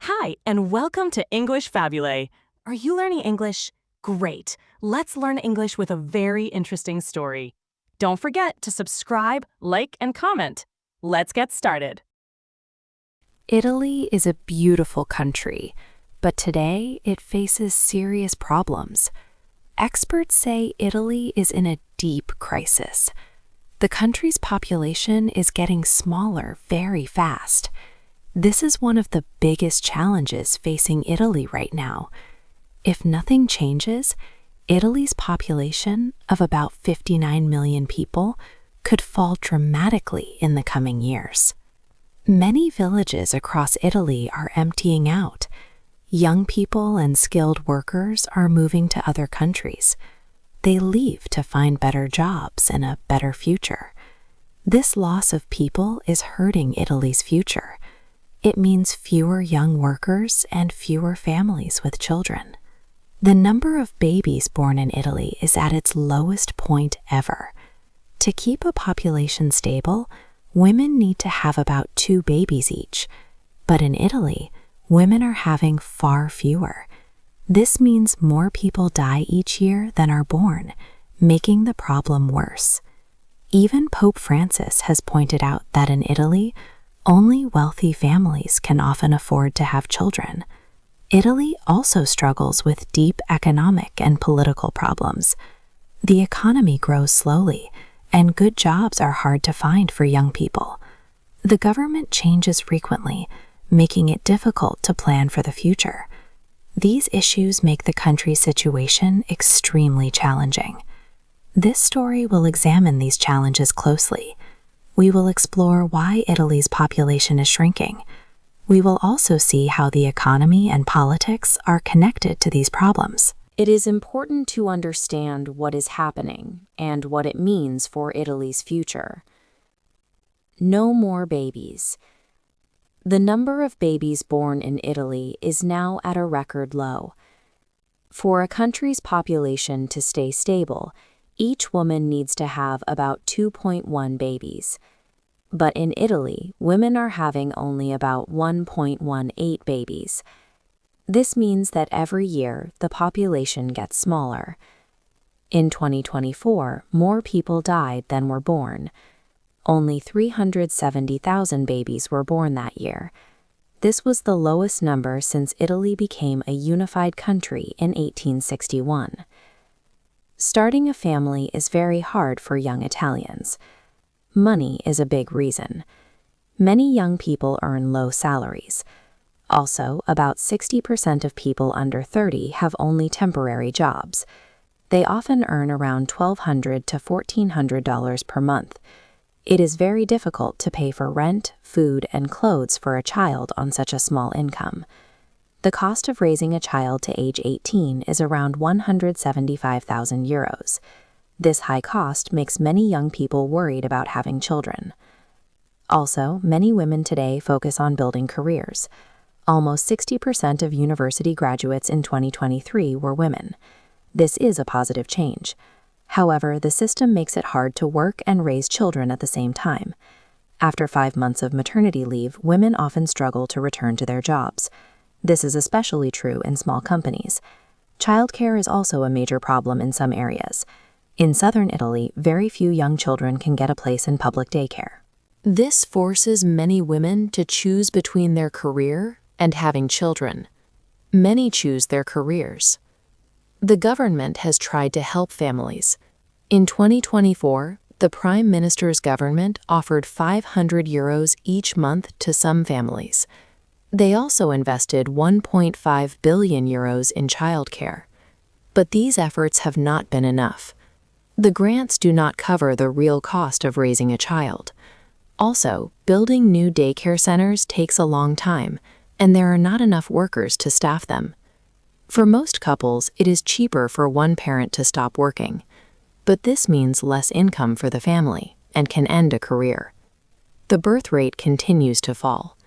Hi, and welcome to English-Fabule. Are you learning English? Great. Let's learn English with a very interesting story. Don't forget to subscribe, like, and comment. Let's get started. Italy is a beautiful country, but today it faces serious problems. Experts say Italy is in a deep crisis. The country's population is getting smaller very fast. This is one of the biggest challenges facing Italy right now. If nothing changes, Italy's population of about 59 million people could fall dramatically in the coming years. Many villages across Italy are emptying out. Young people and skilled workers are moving to other countries. They leave to find better jobs and a better future. This loss of people is hurting Italy's future. It means fewer young workers and fewer families with children. The number of babies born in Italy is at its lowest point ever. To keep a population stable, women need to have about 2 babies each. But in Italy, women are having far fewer. This means more people die each year than are born, making the problem worse. Even Pope Francis has pointed out that in Italy, only wealthy families can often afford to have children. Italy also struggles with deep economic and political problems. The economy grows slowly, and good jobs are hard to find for young people. The government changes frequently, making it difficult to plan for the future. These issues make the country's situation extremely challenging. This story will examine these challenges closely. We will explore why Italy's population is shrinking. We will also see how the economy and politics are connected to these problems. It is important to understand what is happening and what it means for Italy's future. No more babies. The number of babies born in Italy is now at a record low. For a country's population to stay stable, each woman needs to have about 2.1 babies. But in Italy, women are having only about 1.18 babies. This means that every year, the population gets smaller. In 2024, more people died than were born. Only 370,000 babies were born that year. This was the lowest number since Italy became a unified country in 1861. Starting a family is very hard for young Italians. Money is a big reason. Many young people earn low salaries. Also, about 60% of people under 30 have only temporary jobs. They often earn around $1,200 to $1,400 per month. It is very difficult to pay for rent, food, and clothes for a child on such a small income. The cost of raising a child to age 18 is around €175,000. This high cost makes many young people worried about having children. Also, many women today focus on building careers. Almost 60% of university graduates in 2023 were women. This is a positive change. However, the system makes it hard to work and raise children at the same time. After 5 months of maternity leave, women often struggle to return to their jobs. This is especially true in small companies. Childcare is also a major problem in some areas. In southern Italy, very few young children can get a place in public daycare. This forces many women to choose between their career and having children. Many choose their careers. The government has tried to help families. In 2024, the Prime Minister's government offered €500 each month to some families. They also invested €1.5 billion in childcare. But these efforts have not been enough. The grants do not cover the real cost of raising a child. Also, building new daycare centers takes a long time, and there are not enough workers to staff them. For most couples, it is cheaper for one parent to stop working. But this means less income for the family and can end a career. The birth rate continues to fall.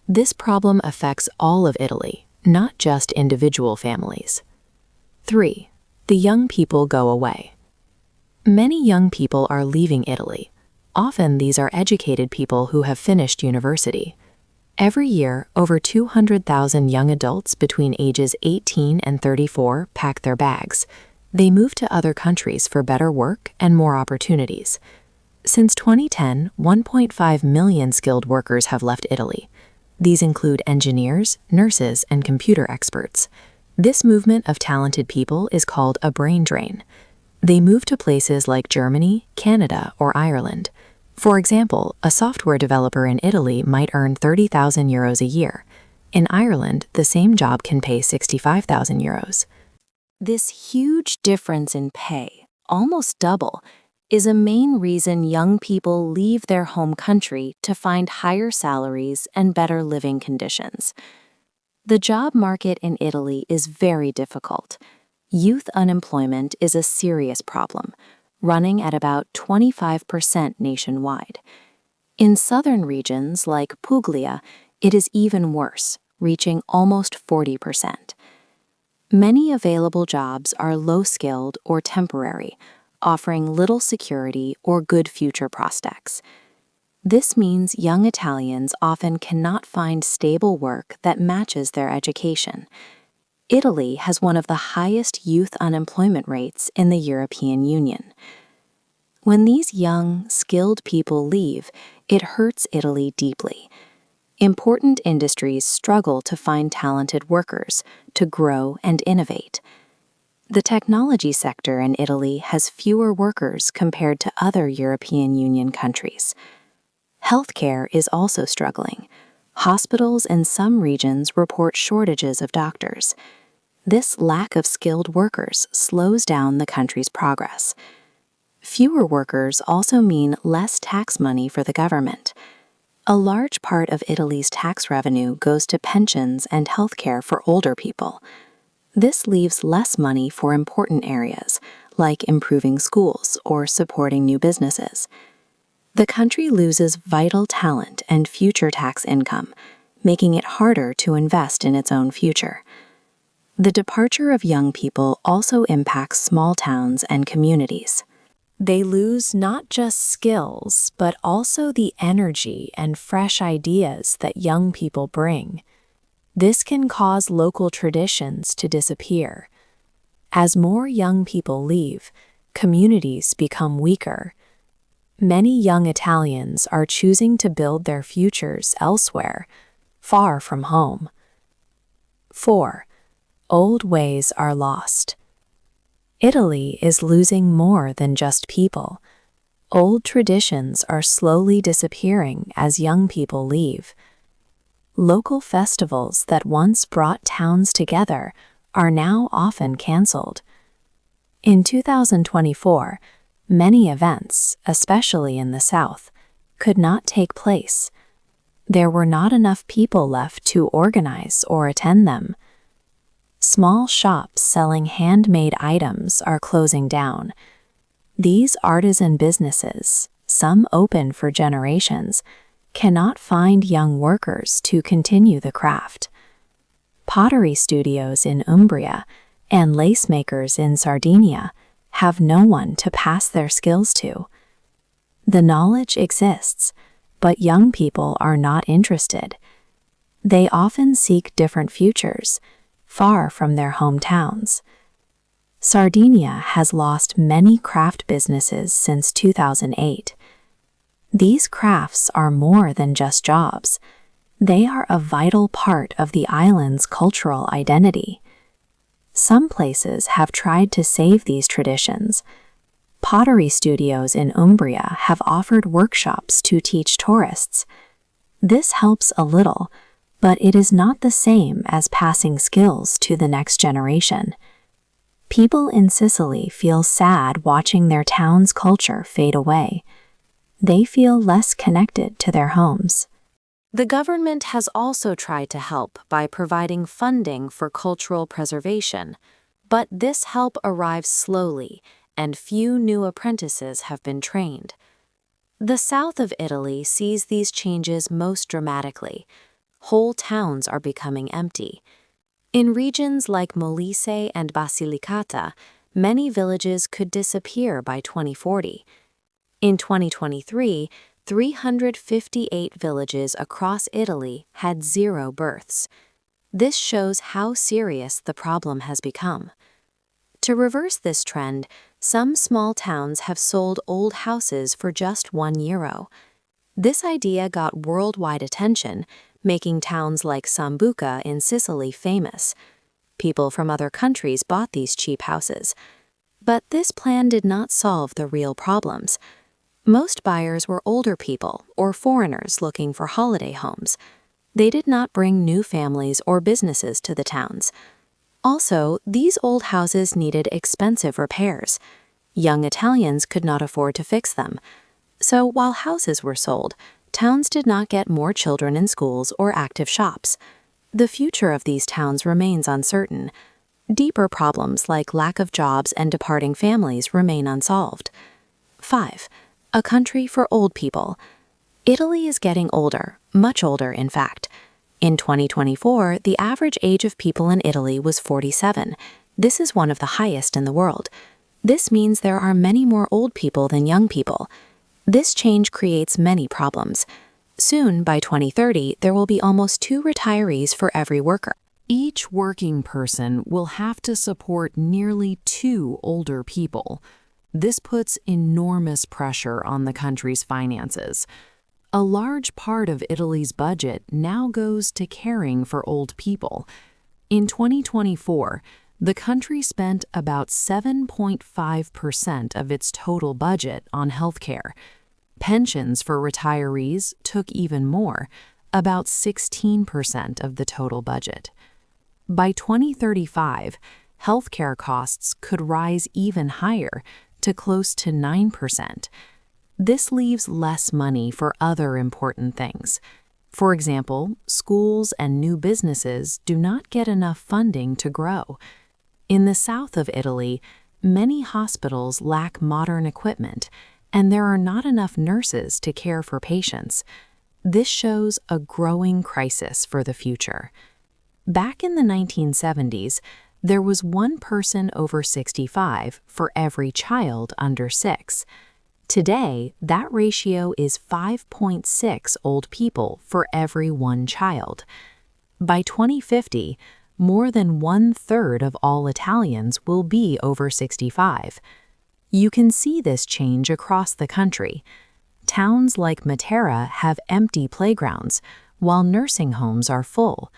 This problem affects all of Italy, not just individual families. 3. The young people go away. Many young people are leaving Italy. Often these are educated people who have finished university. Every year, over 200,000 young adults between ages 18 and 34 pack their bags. They move to other countries for better work and more opportunities. Since 2010, 1.5 million skilled workers have left Italy. These include engineers, nurses, and computer experts. This movement of talented people is called a brain drain. They move to places like Germany, Canada, or Ireland. For example, a software developer in Italy might earn €30,000 a year. In Ireland, the same job can pay €65,000. This huge difference in pay, almost double, is a main reason young people leave their home country to find higher salaries and better living conditions. The job market in Italy is very difficult. Youth unemployment is a serious problem, running at about 25% nationwide. In southern regions like Puglia, it is even worse, reaching almost 40%. Many available jobs are low-skilled or temporary, offering little security or good future prospects. This means young Italians often cannot find stable work that matches their education. Italy has one of the highest youth unemployment rates in the European Union. When these young, skilled people leave, it hurts Italy deeply. Important industries struggle to find talented workers, to grow and innovate. The technology sector in Italy has fewer workers compared to other European Union countries. Healthcare is also struggling. Hospitals in some regions report shortages of doctors. This lack of skilled workers slows down the country's progress. Fewer workers also mean less tax money for the government. A large part of Italy's tax revenue goes to pensions and healthcare for older people. This leaves less money for important areas, like improving schools or supporting new businesses. The country loses vital talent and future tax income, making it harder to invest in its own future. The departure of young people also impacts small towns and communities. They lose not just skills, but also the energy and fresh ideas that young people bring. This can cause local traditions to disappear. As more young people leave, communities become weaker. Many young Italians are choosing to build their futures elsewhere, far from home. 4. Old ways are lost. Italy is losing more than just people. Old traditions are slowly disappearing as young people leave. Local festivals that once brought towns together are now often canceled. In 2024, many events, especially in the South, could not take place. There were not enough people left to organize or attend them. Small shops selling handmade items are closing down. These artisan businesses, some open for generations, cannot find young workers to continue the craft. Pottery studios in Umbria and lace makers in Sardinia have no one to pass their skills to. The knowledge exists, but young people are not interested. They often seek different futures, far from their hometowns. Sardinia has lost many craft businesses since 2008. These crafts are more than just jobs. They are a vital part of the island's cultural identity. Some places have tried to save these traditions. Pottery studios in Umbria have offered workshops to teach tourists. This helps a little, but it is not the same as passing skills to the next generation. People in Sicily feel sad watching their town's culture fade away. They feel less connected to their homes. The government has also tried to help by providing funding for cultural preservation, but this help arrives slowly, and few new apprentices have been trained. The south of Italy sees these changes most dramatically. Whole towns are becoming empty. In regions like Molise and Basilicata, many villages could disappear by 2040. In 2023, 358 villages across Italy had 0 births. This shows how serious the problem has become. To reverse this trend, some small towns have sold old houses for just €1. This idea got worldwide attention, making towns like Sambuca in Sicily famous. People from other countries bought these cheap houses. But this plan did not solve the real problems. Most buyers were older people or foreigners looking for holiday homes. They did not bring new families or businesses to the towns. Also, these old houses needed expensive repairs. Young Italians could not afford to fix them. So while houses were sold, towns did not get more children in schools or active shops. The future of these towns remains uncertain. Deeper problems like lack of jobs and departing families remain unsolved. 5. A country for old people. Italy is getting older, much older in fact. In 2024, the average age of people in Italy was 47. This is one of the highest in the world. This means there are many more old people than young people. This change creates many problems. Soon, by 2030, there will be almost 2 retirees for every worker. Each working person will have to support nearly 2 older people. This puts enormous pressure on the country's finances. A large part of Italy's budget now goes to caring for old people. In 2024, the country spent about 7.5% of its total budget on healthcare. Pensions for retirees took even more, about 16% of the total budget. By 2035, healthcare costs could rise even higher, to close to 9%. This leaves less money for other important things. For example, schools and new businesses do not get enough funding to grow. In the south of Italy, many hospitals lack modern equipment, and there are not enough nurses to care for patients. This shows a growing crisis for the future. Back in the 1970s, there was 1 person over 65 for every child under 6. Today, that ratio is 5.6 old people for every 1 child. By 2050, more than 1/3 of all Italians will be over 65. You can see this change across the country. Towns like Matera have empty playgrounds, while nursing homes are full.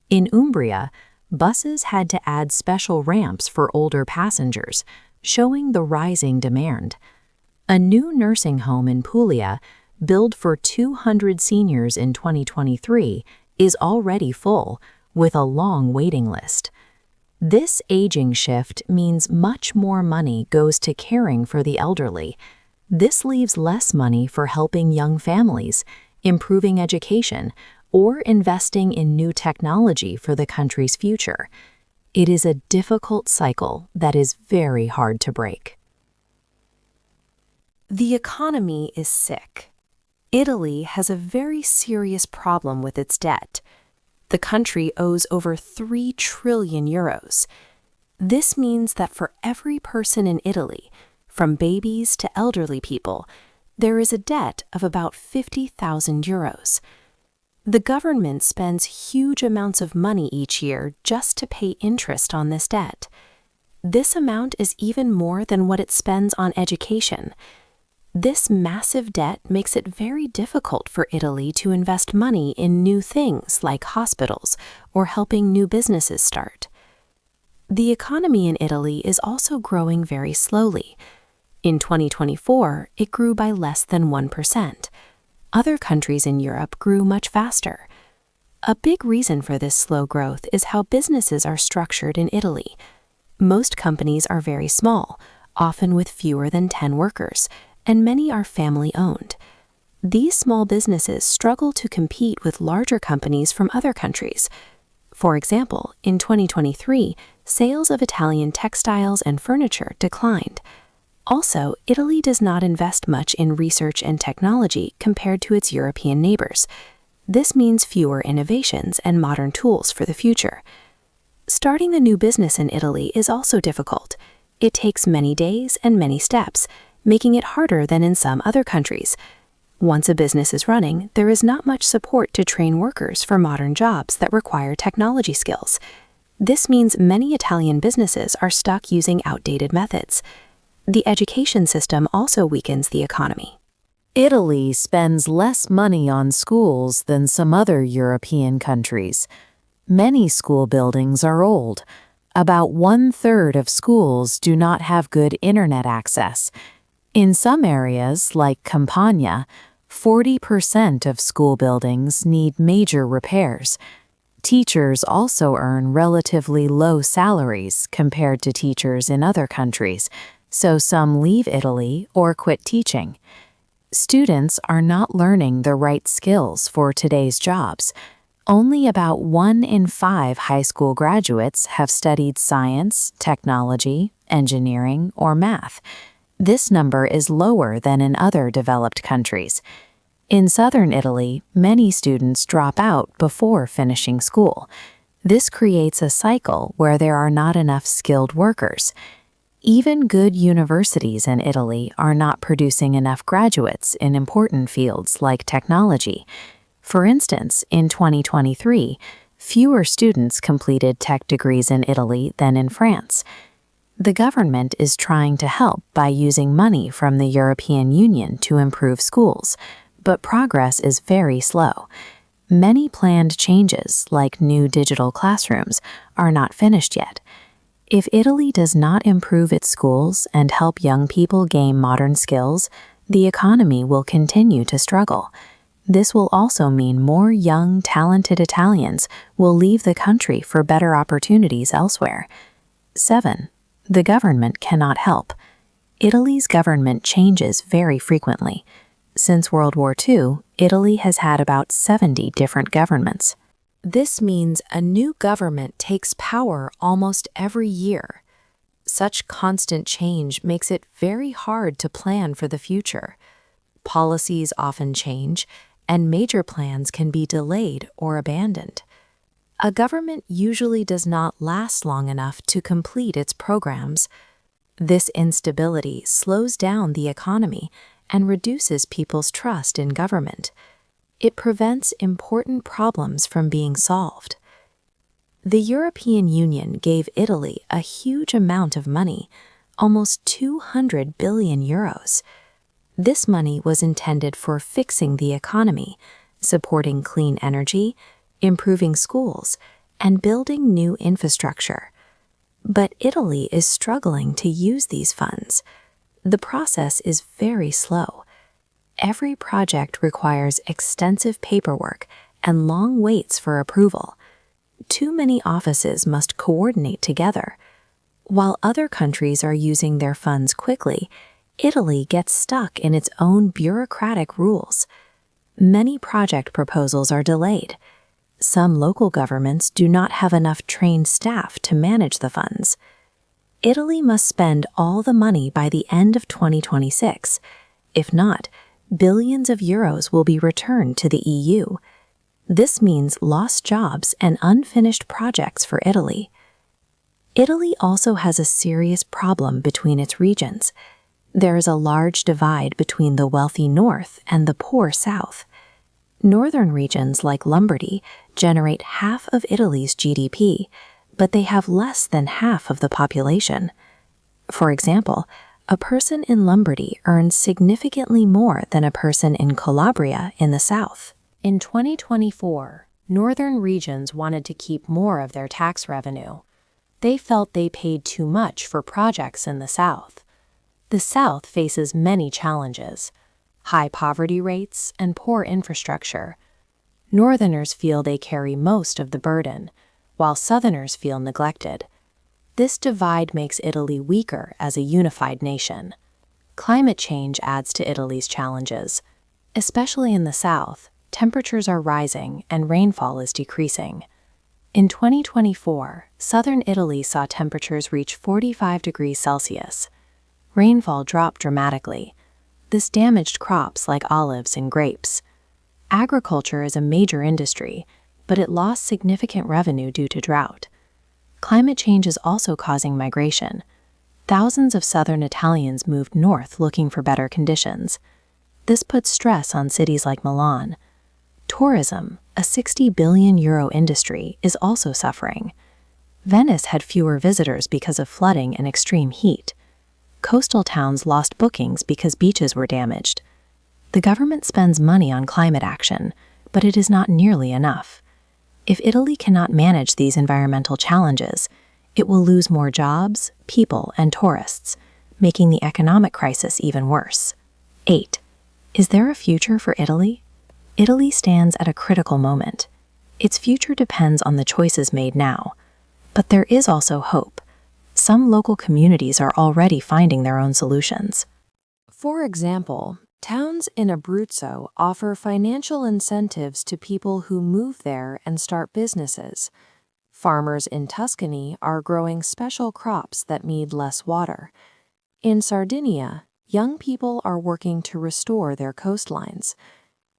In Umbria, buses had to add special ramps for older passengers, showing the rising demand. A new nursing home in Puglia, built for 200 seniors in 2023, is already full, with a long waiting list. This aging shift means much more money goes to caring for the elderly. This leaves less money for helping young families, improving education, or investing in new technology for the country's future. It is a difficult cycle that is very hard to break. The economy is sick. Italy has a very serious problem with its debt. The country owes over 3 trillion euros. This means that for every person in Italy, from babies to elderly people, there is a debt of about 50,000 euros. The government spends huge amounts of money each year just to pay interest on this debt. This amount is even more than what it spends on education. This massive debt makes it very difficult for Italy to invest money in new things like hospitals or helping new businesses start. The economy in Italy is also growing very slowly. In 2024, it grew by less than 1%. Other countries in Europe grew much faster. A big reason for this slow growth is how businesses are structured in Italy. Most companies are very small, often with fewer than 10 workers, and many are family-owned. These small businesses struggle to compete with larger companies from other countries. For example, in 2023, sales of Italian textiles and furniture declined. Also, Italy does not invest much in research and technology compared to its European neighbors. This means fewer innovations and modern tools for the future. Starting a new business in Italy is also difficult. It takes many days and many steps, making it harder than in some other countries. Once a business is running, there is not much support to train workers for modern jobs that require technology skills. This means many Italian businesses are stuck using outdated methods. The education system also weakens the economy. Italy spends less money on schools than some other European countries. Many school buildings are old. About 1/3 of schools do not have good internet access. In some areas, like Campania, 40% of school buildings need major repairs. Teachers also earn relatively low salaries compared to teachers in other countries, so some leave Italy or quit teaching. Students are not learning the right skills for today's jobs. Only about 1 in 5 high school graduates have studied science, technology, engineering, or math. This number is lower than in other developed countries. In southern Italy, many students drop out before finishing school. This creates a cycle where there are not enough skilled workers. Even good universities in Italy are not producing enough graduates in important fields like technology. For instance, in 2023, fewer students completed tech degrees in Italy than in France. The government is trying to help by using money from the European Union to improve schools, but progress is very slow. Many planned changes, like new digital classrooms, are not finished yet. If Italy does not improve its schools and help young people gain modern skills, the economy will continue to struggle. This will also mean more young, talented Italians will leave the country for better opportunities elsewhere. 7. The government cannot help. Italy's government changes very frequently. Since World War II, Italy has had about 70 different governments. This means a new government takes power almost every year. Such constant change makes it very hard to plan for the future. Policies often change, and major plans can be delayed or abandoned. A government usually does not last long enough to complete its programs. This instability slows down the economy and reduces people's trust in government. It prevents important problems from being solved. The European Union gave Italy a huge amount of money, almost 200 billion euros. This money was intended for fixing the economy, supporting clean energy, improving schools, and building new infrastructure. But Italy is struggling to use these funds. The process is very slow. Every project requires extensive paperwork and long waits for approval. Too many offices must coordinate together. While other countries are using their funds quickly, Italy gets stuck in its own bureaucratic rules. Many project proposals are delayed. Some local governments do not have enough trained staff to manage the funds. Italy must spend all the money by the end of 2026. If not, billions of euros will be returned to the EU. This means lost jobs and unfinished projects for Italy. Italy also has a serious problem between its regions. There is a large divide between the wealthy north and the poor south. Northern regions like Lombardy generate half of Italy's GDP, but they have less than half of the population. For example, a person in Lombardy earns significantly more than a person in Calabria in the south. In 2024, northern regions wanted to keep more of their tax revenue. They felt they paid too much for projects in the south. The south faces many challenges: high poverty rates and poor infrastructure. Northerners feel they carry most of the burden, while Southerners feel neglected. This divide makes Italy weaker as a unified nation. Climate change adds to Italy's challenges. Especially in the south, temperatures are rising and rainfall is decreasing. In 2024, southern Italy saw temperatures reach 45 degrees Celsius. Rainfall dropped dramatically. This damaged crops like olives and grapes. Agriculture is a major industry, but it lost significant revenue due to drought. Climate change is also causing migration. Thousands of southern Italians moved north looking for better conditions. This puts stress on cities like Milan. Tourism, a €60 billion industry, is also suffering. Venice had fewer visitors because of flooding and extreme heat. Coastal towns lost bookings because beaches were damaged. The government spends money on climate action, but it is not nearly enough. If Italy cannot manage these environmental challenges, it will lose more jobs, people, and tourists, making the economic crisis even worse. 8. Is there a future for Italy? Italy stands at a critical moment. Its future depends on the choices made now. But there is also hope. Some local communities are already finding their own solutions. For example, towns in Abruzzo offer financial incentives to people who move there and start businesses. Farmers in Tuscany are growing special crops that need less water. In Sardinia, young people are working to restore their coastlines.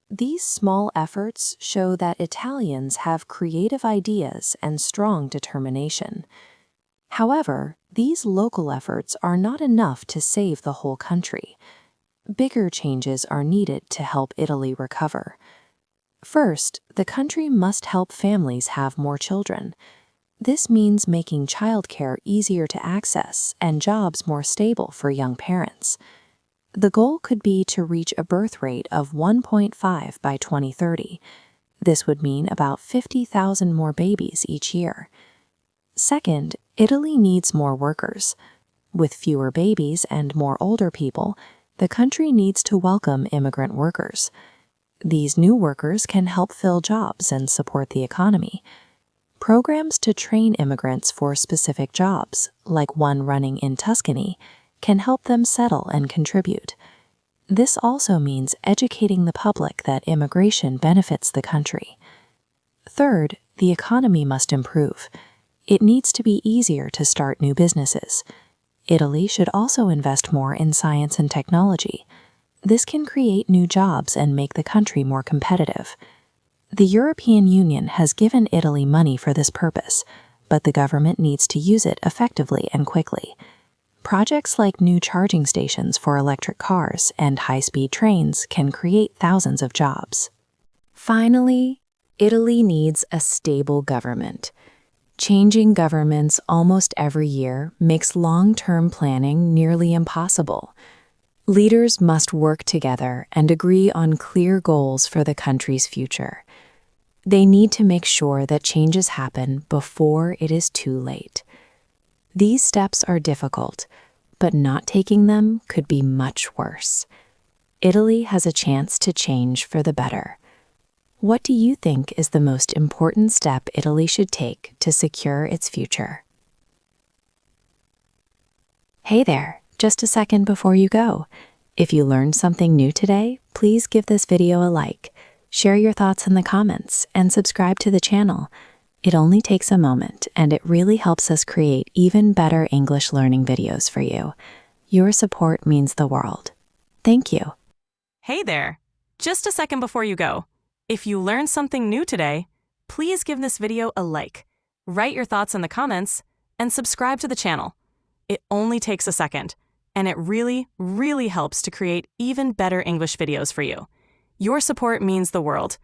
These small efforts show that Italians have creative ideas and strong determination. However, these local efforts are not enough to save the whole country. Bigger changes are needed to help Italy recover. First, the country must help families have more children. This means making childcare easier to access and jobs more stable for young parents. The goal could be to reach a birth rate of 1.5 by 2030. This would mean about 50,000 more babies each year. Second, Italy needs more workers. With fewer babies and more older people, the country needs to welcome immigrant workers. These new workers can help fill jobs and support the economy. Programs to train immigrants for specific jobs, like one running in Tuscany, can help them settle and contribute. This also means educating the public that immigration benefits the country. Third, the economy must improve. It needs to be easier to start new businesses. Italy should also invest more in science and technology. This can create new jobs and make the country more competitive. The European Union has given Italy money for this purpose, but the government needs to use it effectively and quickly. Projects like new charging stations for electric cars and high-speed trains can create thousands of jobs. Finally, Italy needs a stable government. Changing governments almost every year makes long-term planning nearly impossible. Leaders must work together and agree on clear goals for the country's future. They need to make sure that changes happen before it is too late. These steps are difficult, but not taking them could be much worse. Italy has a chance to change for the better. What do you think is the most important step Italy should take to secure its future? Hey there, just a second before you go. If you learned something new today, please give this video a like, share your thoughts in the comments, and subscribe to the channel. It only takes a moment, and it really helps us create even better English learning videos for you. Your support means the world. Thank you. Hey there! Just a second before you go. If you learned something new today, please give this video a like, write your thoughts in the comments, and subscribe to the channel. It only takes a second, and it really, really helps to create even better English videos for you. Your support means the world.